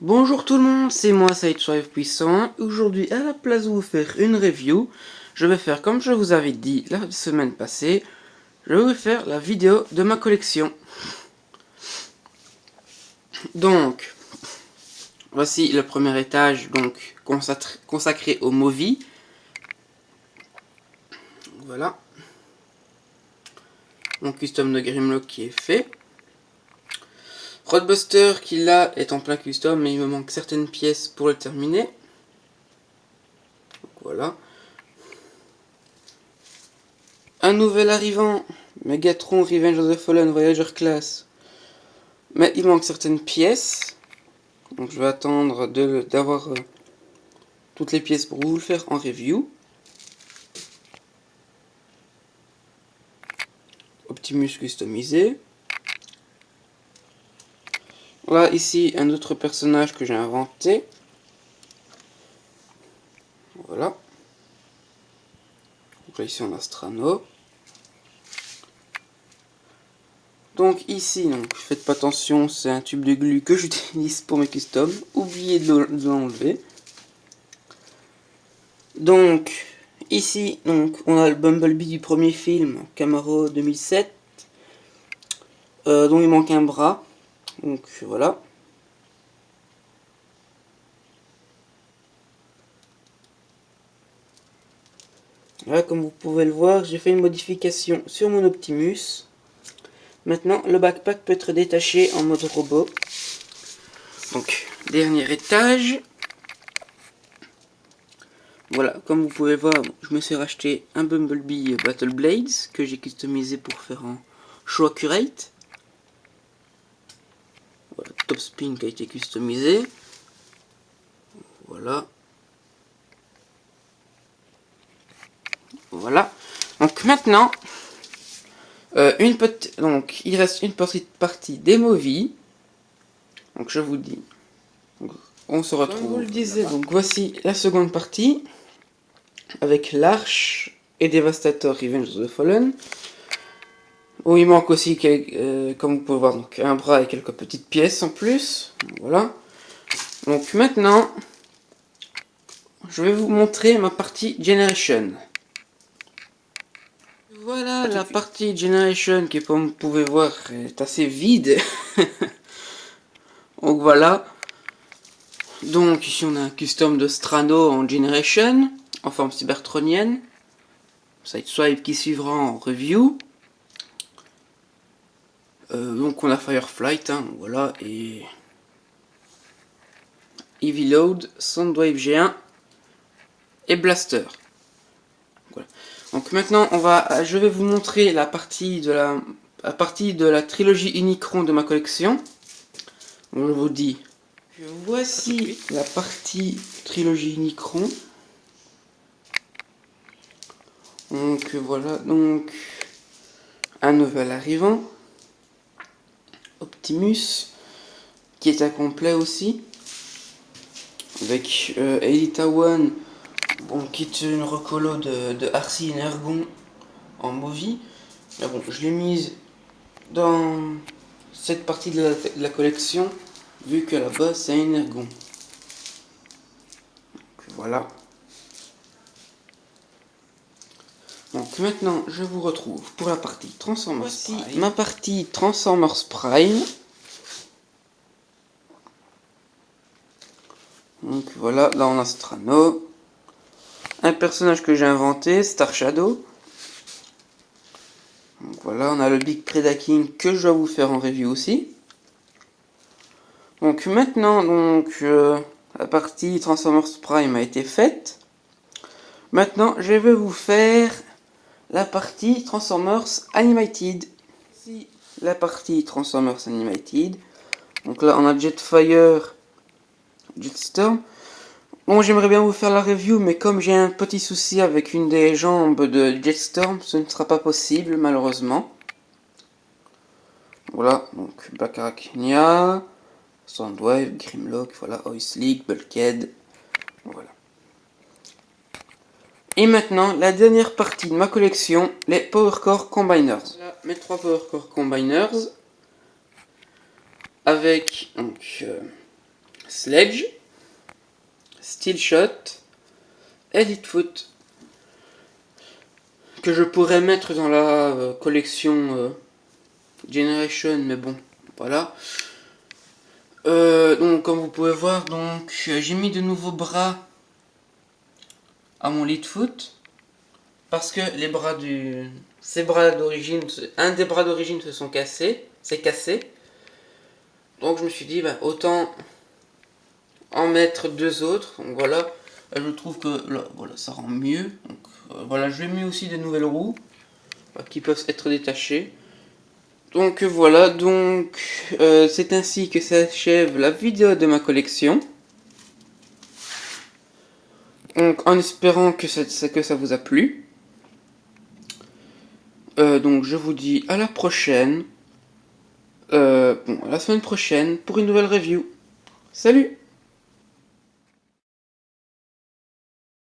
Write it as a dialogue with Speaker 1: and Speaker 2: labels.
Speaker 1: Bonjour tout le monde, c'est moi Sideswipe Puissant. Aujourd'hui, à la place de vous faire une review, je vais faire comme je vous avais dit la semaine passée, je vais vous faire la vidéo de ma collection. Donc, voici le premier étage donc consacré au Movie. Voilà. Mon custom de Grimlock qui est fait. Roadbuster qui là est en plein custom mais il me manque certaines pièces pour le terminer. Donc, voilà. Un nouvel arrivant, Megatron Revenge of the Fallen Voyager Class. Mais il manque certaines pièces. Donc je vais attendre d'avoir toutes les pièces pour vous le faire en review. Optimus customisé. Là, ici, un autre personnage que j'ai inventé. Voilà. Donc là, ici, on a Strano. Donc ici, faites pas attention, c'est un tube de glu que j'utilise pour mes customs. Oubliez de l'enlever. Donc, ici, on a le Bumblebee du premier film, Camaro 2007. Dont il manque un bras. Donc voilà. Là, comme vous pouvez le voir, j'ai fait une modification sur mon Optimus. Maintenant, le backpack peut être détaché en mode robot. Donc, dernier étage. Voilà, comme vous pouvez voir, je me suis racheté un Bumblebee Battle Blades que j'ai customisé pour faire un show accurate. Voilà, top spin qui a été customisé. Voilà. Voilà. Donc maintenant, il reste une petite partie des movies. Donc je vous dis, on se retrouve. Comme vous le disiez, donc voici la seconde partie avec l'Arche et Devastator Revenge of the Fallen. Où il manque aussi, comme vous pouvez voir, donc un bras et quelques petites pièces en plus. Voilà. Donc maintenant, je vais vous montrer ma partie Generation. Voilà la partie Generation qui, comme vous pouvez voir, est assez vide. Donc voilà. Donc ici on a un custom de Strano en Generation, en forme cybertronienne. Sideswipe qui suivra en review. Donc on a Fireflight, voilà, et Heavy Load, Soundwave G1 et Blaster. Voilà. Donc maintenant je vais vous montrer la partie de la trilogie Unicron de ma collection. Donc, je vous dis, voici la partie trilogie Unicron. Donc voilà, donc un nouvel arrivant, Optimus, qui est incomplet aussi, avec Elita One, qui est une recolo de Arcee Energon en Movie. Mais bon, je l'ai mise dans cette partie de la collection, vu que la base c'est un Energon. Donc, voilà. Donc maintenant, je vous retrouve pour la partie Transformers Prime. Ma partie Transformers Prime. Donc voilà, là on a Strano. Un personnage que j'ai inventé, Star Shadow. Donc voilà, on a le Big Predaking que je dois vous faire en review aussi. Donc maintenant, la partie Transformers Prime a été faite. Maintenant, je vais vous faire la partie Transformers Animated. Ici, la partie Transformers Animated. Donc là, on a Jetfire, Jetstorm. Bon, j'aimerais bien vous faire la review, mais comme j'ai un petit souci avec une des jambes de Jetstorm, ce ne sera pas possible, malheureusement. Voilà, donc Black Arachnia, Soundwave, Grimlock, voilà, Oisleak, Bulkhead, voilà. Et maintenant, la dernière partie de ma collection, les Powercore Combiners. Voilà, mes 3 Powercore Combiners, avec Sledge, Steel Shot, Elite Foot, que je pourrais mettre dans la collection Generation, mais bon, voilà. Donc comme vous pouvez voir, donc j'ai mis de nouveaux bras à mon Elite Foot parce que les bras ces bras d'origine, un des bras d'origine se sont cassés, c'est cassé. Donc je me suis dit autant en mettre deux autres. Donc voilà, je trouve que là, voilà, ça rend mieux. Donc voilà, je lui ai mis aussi des nouvelles roues qui peuvent être détachées. Donc voilà, donc c'est ainsi que s'achève la vidéo de ma collection. Donc en espérant que ça vous a plu. Donc je vous dis à la prochaine. À la semaine prochaine pour une nouvelle review. Salut!